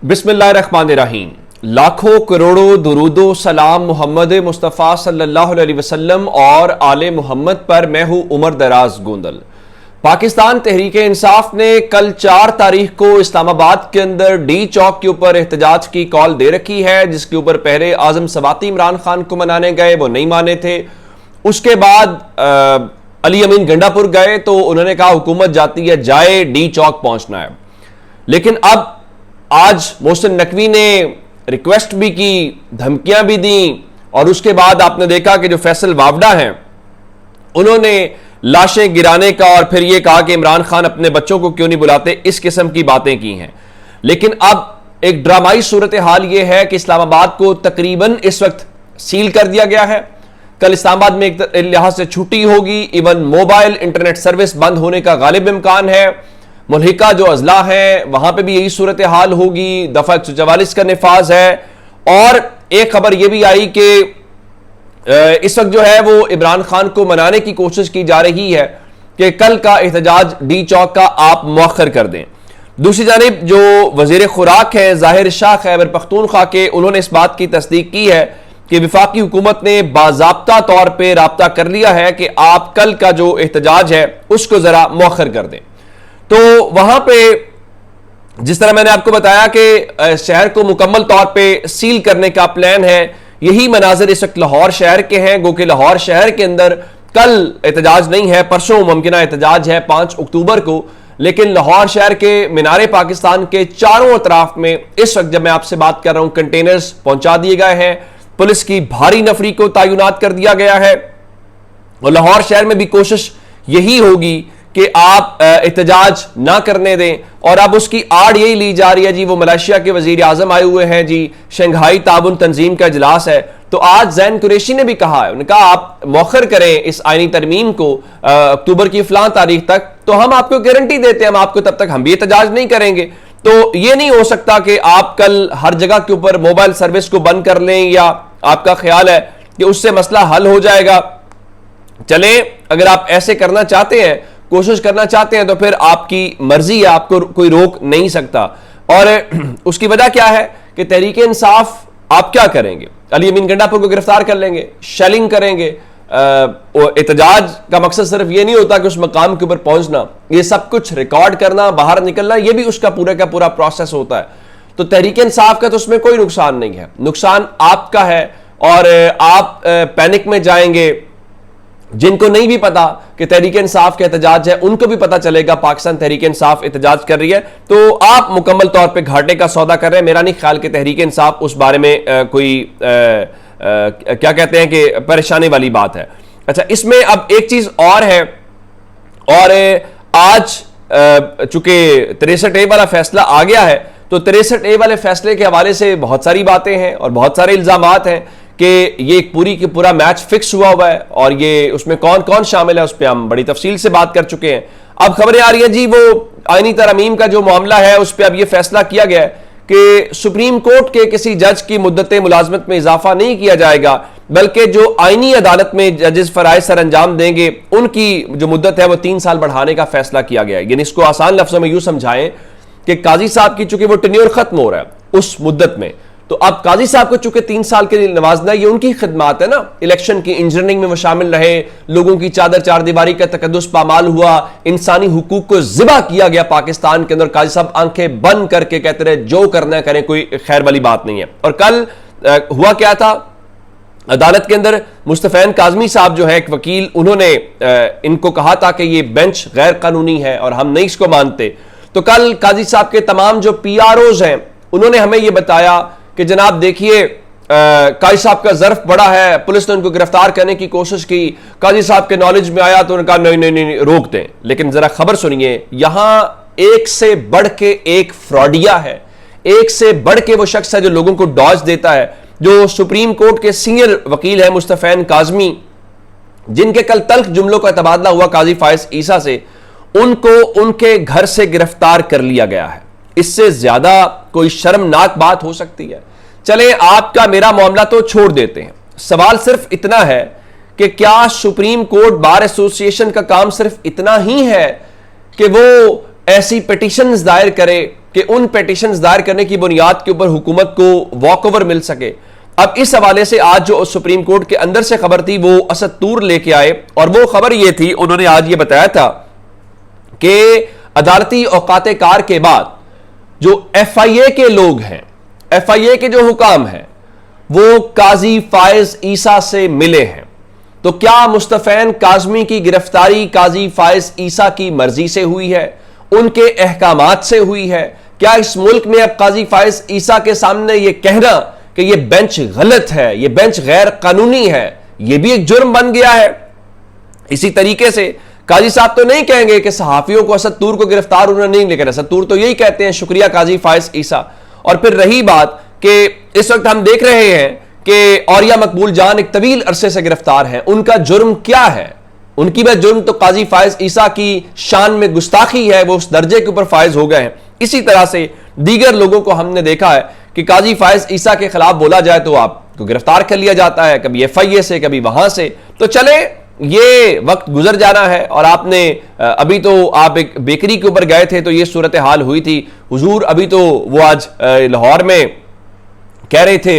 बिस्मिल्लाहिर्रहमानिर्रहीम। लाखों करोड़ों दुरूदो सलाम मोहम्मद मुस्तफ़ा सल्लल्लाहु अलैहि वसल्लम और आले मोहम्मद पर। मैं हूं उमर दराज गोंदल। पाकिस्तान तहरीक इंसाफ ने कल 4 तारीख को इस्लामाबाद के अंदर डी चौक के ऊपर एहतजाज की कॉल दे रखी है, जिसके ऊपर पहले आजम सवाती इमरान खान को मनाने गए, वो नहीं माने थे। उसके बाद अली अमीन गंडापुर गए तो उन्होंने कहा हुकूमत जाती है, जाए डी चौक पहुंचना है। लेकिन अब आज मोहसिन नकवी ने रिक्वेस्ट भी की, धमकियां भी दी, और उसके बाद आपने देखा कि जो फैसल वावडा हैं उन्होंने लाशें गिराने का और फिर यह कहा कि इमरान खान अपने बच्चों को क्यों नहीं बुलाते, इस किस्म की बातें की हैं। लेकिन अब एक ड्रामाई सूरत हाल यह है कि इस्लामाबाद को तकरीबन इस वक्त सील कर दिया गया है। कल इस्लामाबाद में एक लिहाज से छुट्टी होगी, इवन मोबाइल इंटरनेट सर्विस बंद होने का गालिब इम्कान है। मुल्हिका जो अजला है वहां पे भी यही सूरत हाल होगी। दफा 144 का निफाज है। और एक खबर यह भी आई कि इस वक्त जो है वो इमरान खान को मनाने की कोशिश की जा रही है कि कल का एहतजाज डी चौक का आप मौखर कर दें। दूसरी जानिब जो वजीर खुराक है जाहिर शाह खैबर पख्तूनख्वा के, उन्होंने इस बात की तस्दीक की है कि विफाकी हुकूमत ने बाज़ाब्ता तौर पर राब्ता कर लिया है कि आप कल का जो एहतजाज है उसको जरा मौखर कर दें। तो वहां पे जिस तरह मैंने आपको बताया कि शहर को मुकम्मल तौर पे सील करने का प्लान है, यही मनाजिर इस वक्त लाहौर शहर के हैं। गो कि लाहौर शहर के अंदर कल एहतजाज नहीं है, परसों मुमकिन एहतजाज है 5 अक्टूबर को। लेकिन लाहौर शहर के मीनारे पाकिस्तान के चारों अतराफ में इस वक्त जब मैं आपसे बात कर रहा हूं कंटेनर्स पहुंचा दिए गए हैं। पुलिस की भारी नफरी को तैनात कर दिया गया है। और लाहौर शहर में भी कोशिश यही होगी कि आप एहतजाज ना करने दें। और अब उसकी आड़ यही ली जा रही है जी, वो मलेशिया के वजीर आजम आए हुए हैं जी, शंघाई ताउन तंजीम का इजलास है। तो आज जैन कुरैशी ने भी कहा है, उन्होंने कहा आप मौखर करें इस आईनी तरमीम को अक्टूबर की फलां तारीख तक, तो हम आपको गारंटी देते हैं हम आपको तब तक हम भी एहतजाज नहीं करेंगे। तो ये नहीं हो सकता कि आप कल हर जगह के ऊपर मोबाइल सर्विस को बंद कर लें, या आपका ख्याल है कि उससे मसला हल हो जाएगा। चले, अगर आप ऐसे करना चाहते हैं, कोशिश करना चाहते हैं, तो फिर आपकी मर्जी है, आपको कोई रोक नहीं सकता। और उसकी वजह क्या है कि तहरीक इंसाफ आप क्या करेंगे, अली अमीन गंडापुर को गिरफ्तार कर लेंगे, शेलिंग करेंगे। एहतजाज का मकसद सिर्फ ये नहीं होता कि उस मकाम के ऊपर पहुंचना, ये सब कुछ रिकॉर्ड करना, बाहर निकलना, ये भी उसका पूरा का पूरा प्रोसेस होता है। तो तहरीक इंसाफ का तो उसमें कोई नुकसान नहीं है, नुकसान आपका है। और आप पैनिक में जाएंगे। जिनको नहीं भी पता कि तहरीक इंसाफ का एहतजाज है, उनको भी पता चलेगा पाकिस्तान तहरीक इंसाफ एहतजाज कर रही है। तो आप मुकम्मल तौर पे घाटे का सौदा कर रहे हैं। मेरा नहीं ख्याल कि तहरीक इंसाफ उस बारे में कोई क्या कहते हैं कि परेशानी वाली बात है। अच्छा, इसमें अब एक चीज और है, और आज चूंकि 63A वाला फैसला आ गया है, तो 63A वाले फैसले के हवाले से बहुत सारी बातें हैं और बहुत सारे इल्जामात हैं कि ये एक पूरी की पूरा मैच फिक्स हुआ हुआ है, और ये उसमें कौन कौन शामिल है उस पर हम बड़ी तफसील से बात कर चुके हैं। अब खबरें आ रही हैं जी, वो आईनी तरमीम का जो मामला है उस पर अब ये फैसला किया गया है कि सुप्रीम कोर्ट के किसी जज की मुद्दत मुलाजमत में इजाफा नहीं किया जाएगा, बल्कि जो आईनी अदालत में जजेस फराइज सर अंजाम देंगे उनकी जो मुद्दत है वो 3 साल बढ़ाने का फैसला किया गया है। यानी इसको आसान लफ्जों में यूं समझाएं कि काजी साहब की चूंकि वो टेन्योर खत्म हो रहा है उस मुद्दत में, तो अब काजी साहब को चूंकि 3 साल के लिए नवाजना, ये उनकी खिदमात है ना, इलेक्शन की इंजीनियरिंग में वो शामिल रहे, लोगों की चादर चार दीवारी का तकद्दुस पामाल हुआ, इंसानी हुकूक को ज़िबा किया गया पाकिस्तान के अंदर। काजी साहब आंखें बंद करके कहते रहे जो करना है करें, कोई खैर वाली बात नहीं है। और कल हुआ क्या था अदालत के अंदर, मुस्तफैन काजमी साहब जो है एक वकील, उन्होंने इनको कहा था कि ये बेंच गैर कानूनी है और हम नहीं इसको मानते। तो कल काजी साहब के तमाम जो PROs हैं उन्होंने हमें ये बताया कि जनाब देखिए काजी साहब का ज़र्फ बड़ा है, पुलिस ने उनको गिरफ्तार करने की कोशिश की, काजी साहब के नॉलेज में आया तो उन्होंने कहा नहीं नहीं नहीं रोक दें। लेकिन जरा खबर सुनिए, यहां एक से बढ़ के एक फ्रॉडिया है, एक से बढ़ के वो शख्स है जो लोगों को डॉज देता है। जो सुप्रीम कोर्ट के सीनियर वकील है मुस्तफैन काजमी, जिनके कल तल्ख जुमलों का तबादला हुआ काजी फायज ईसा से, उनको उनके घर से गिरफ्तार कर लिया गया है। इससे ज्यादा कोई शर्मनाक बात हो सकती है? चले, आपका मेरा मामला तो छोड़ देते हैं, सवाल सिर्फ इतना है कि क्या सुप्रीम कोर्ट बार एसोसिएशन का काम सिर्फ इतना ही है कि वो ऐसी पिटीशंस दायर करे कि उन पेटिशंस दायर करने की बुनियाद के ऊपर हुकूमत को वॉक ओवर मिल सके। अब इस हवाले से आज जो सुप्रीम कोर्ट के अंदर से खबर थी वो असद तूर लेके आए, और वो खबर ये थी, उन्होंने आज ये बताया था कि अदालती औकात कार के बाद जो FIA के लोग हैं, FIA के जो हुकाम हैं, वो काजी फायज ईसा से मिले हैं। तो क्या मुस्तफैन काजमी की गिरफ्तारी काजी फायज ईसा की मर्जी से हुई है, उनके अहकामात से हुई है? क्या इस मुल्क में अब काजी फायज ईसा के सामने यह कहना कि यह बेंच गलत है, यह बेंच गैर कानूनी है, यह भी एक जुर्म बन गया है? इसी तरीके से काजी साहब तो नहीं कहेंगे कि सहाफियों को असद तूर को गिरफ्तार उन्होंने नहीं, लेकिन असद तूर तो यही कहते हैं शुक्रिया काजी फायज ईसा। और फिर रही बात कि इस वक्त हम देख रहे हैं कि औरिया मकबूल जान एक तवील अरसे से गिरफ्तार हैं, उनका जुर्म क्या है? उनकी वह जुर्म तो काजी फायज ईसा की शान में गुस्ताखी है, वो उस दर्जे के ऊपर फायज हो गए हैं। इसी तरह से दीगर लोगों को हमने देखा है कि काजी फायज ईसा के खिलाफ बोला जाए तो आपको गिरफ्तार कर लिया जाता है, कभी FIA से, कभी वहां से। तो चले, ये वक्त गुजर जाना है। और आपने अभी तो आप एक बेकरी के ऊपर गए थे तो ये सूरत हाल हुई थी हुजूर। अभी तो वो आज लाहौर में कह रहे थे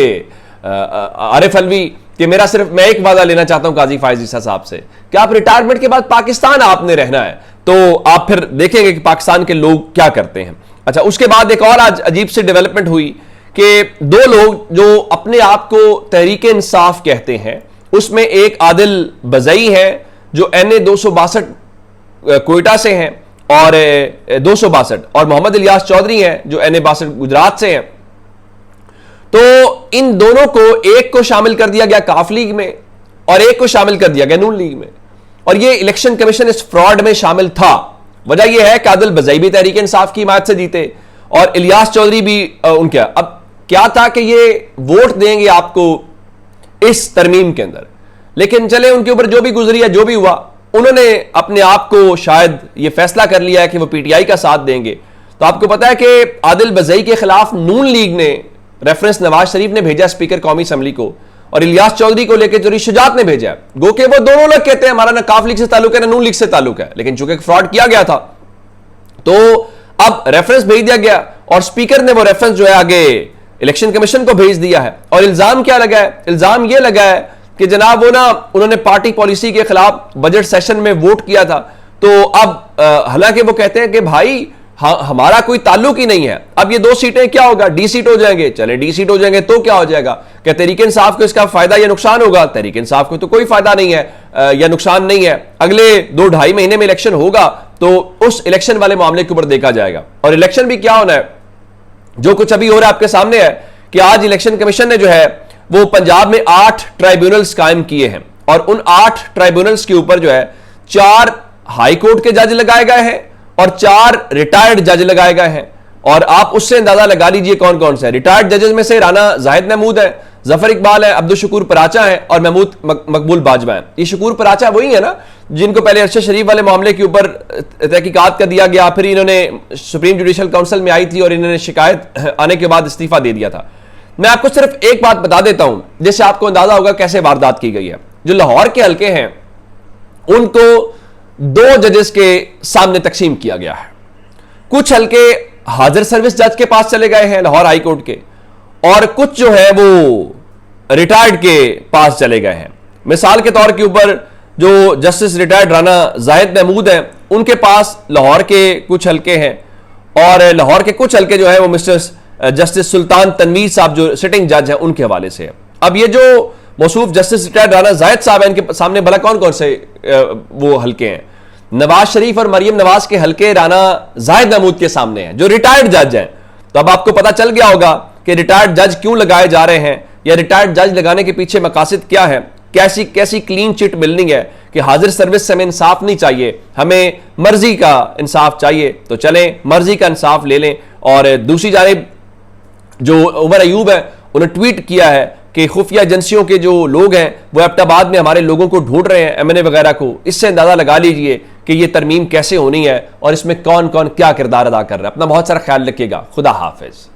आरिफ अलवी कि मैं एक वादा लेना चाहता हूं काजी फायज ईसा साहब से कि आप रिटायरमेंट के बाद पाकिस्तान आपने रहना है, तो आप फिर देखेंगे कि पाकिस्तान के लोग क्या करते हैं। अच्छा, उसके बाद एक और आज अजीब सी डेवलपमेंट हुई कि दो लोग जो अपने आप को तहरीक इंसाफ कहते हैं, उसमें एक आदिल बजई है जो NA 262 कोयटा से हैं और 262, और मोहम्मद इलियास चौधरी हैं जो NA 62 गुजरात से हैं। तो इन दोनों को, एक को शामिल कर दिया गया काफ लीग में और एक को शामिल कर दिया गया नून लीग में, और ये इलेक्शन कमीशन इस फ्रॉड में शामिल था। वजह यह है कि आदिल बजई भी तहरीक इंसाफ की हिमायत से जीते और इलियास चौधरी भी उनके। अब क्या था कि ये वोट देंगे आपको इस तरमीम के अंदर, लेकिन चले उनके ऊपर जो भी गुजरी है, जो भी हुआ, उन्होंने अपने आप को शायद ये फैसला कर लिया है कि वो PTI का साथ देंगे। तो आपको पता है कि आदिल बजई के खिलाफ नून लीग ने रेफरेंस नवाज शरीफ ने भेजा स्पीकर कौमी असम्बली को, और इलियास चौधरी को लेकर जोरी शुजात ने भेजा। गो के वो दोनों लोग कहते हैं हमारा ना काफ लीग से ताल्लुक है ना नून लीग से ताल्लुक है, लेकिन चूंकि फ्रॉड किया गया था तो अब रेफरेंस भेज दिया गया और स्पीकर ने वो रेफरेंस जो है आगे इलेक्शन कमीशन को भेज दिया है। और इल्जाम क्या लगा है? इल्जाम यह लगा है कि जनाब वो ना उन्होंने पार्टी पॉलिसी के खिलाफ बजट सेशन में वोट किया था। तो अब हालांकि वो कहते हैं कि भाई हमारा कोई ताल्लुक ही नहीं है। अब ये 2 सीटें क्या होगा? D सीट हो जाएंगे। चले D सीट हो जाएंगे तो क्या हो जाएगा? क्या तहरीक इंसाफ को इसका फायदा या नुकसान होगा? तहरीक इंसाफ को तो कोई फायदा नहीं है या नुकसान नहीं है। अगले 2-2.5 महीने में इलेक्शन होगा तो उस इलेक्शन वाले मामले के ऊपर देखा जाएगा। और इलेक्शन भी क्या होना है, जो कुछ अभी हो रहा है आपके सामने है कि आज इलेक्शन कमीशन ने जो है वो पंजाब में 8 ट्राइब्यूनल्स कायम किए हैं, और उन 8 ट्राइब्यूनल्स के ऊपर जो है 4 हाई कोर्ट के जज लगाए गए हैं और 4 रिटायर्ड जज लगाए गए हैं। और आप उससे अंदाजा लगा लीजिए कौन कौन से हैं। रिटायर्ड जजेस में से राना जाहिद महमूद है, जफर इकबाल है, अब्दुल शकूर पराचा है और महमूद मकबूल बाजवा है। ये शकूर पराचा वही है ना जिनको पहले अरशद शरीफ वाले मामले के ऊपर तहकीकात कर दिया गया, फिर इन्होंने सुप्रीम जुडिशल काउंसिल में आई थी और इन्होंने शिकायत आने के बाद इस्तीफा दे दिया था। मैं आपको सिर्फ एक बात बता देता हूं जिससे आपको अंदाजा होगा कैसे वारदात की गई है। जो लाहौर के हल्के हैं उनको 2 जजेस के सामने तकसीम किया गया है। कुछ हल्के हाजिर सर्विस जज के पास चले गए हैं लाहौर हाई कोर्ट के, और कुछ जो है वो रिटायर्ड के पास चले गए हैं। मिसाल के तौर के ऊपर जो जस्टिस रिटायर्ड राना जाहिद महमूद हैं उनके पास लाहौर के कुछ हल्के हैं, और लाहौर के कुछ हल्के जो है वो मिस्टर जस्टिस सुल्तान तनवीर साहब जो सिटिंग जज हैं उनके हवाले से है। अब ये जो मौसूफ जस्टिस रिटायर्ड राना जाहिद साहब हैं इनके सामने भला कौन कौन से वो हल्के हैं? नवाज शरीफ और मरियम नवाज के हल्के राना जाहिद महमूद के सामने हैं जो रिटायर्ड जज हैं। तो अब आपको पता चल गया होगा कि रिटायर्ड जज क्यों लगाए जा रहे हैं, या रिटायर्ड जज लगाने के पीछे मकासद क्या है, कैसी कैसी क्लीन चिट मिलनी है कि हाजिर सर्विस से हमें इंसाफ नहीं चाहिए, हमें मर्जी का इंसाफ चाहिए। तो चलें मर्जी का इंसाफ ले लें। और दूसरी जानिब जो उमर अयूब है उन्होंने ट्वीट किया है कि खुफिया एजेंसियों के जो लोग हैं वो एबटाबाद में हमारे लोगों को ढूंढ रहे हैं, MNA वगैरह को। इससे अंदाजा लगा लीजिए कि ये तरमीम कैसे होनी है और इसमें कौन कौन क्या किरदार अदा कर रहा है। अपना बहुत सारा ख्याल रखिएगा। खुदा हाफिज।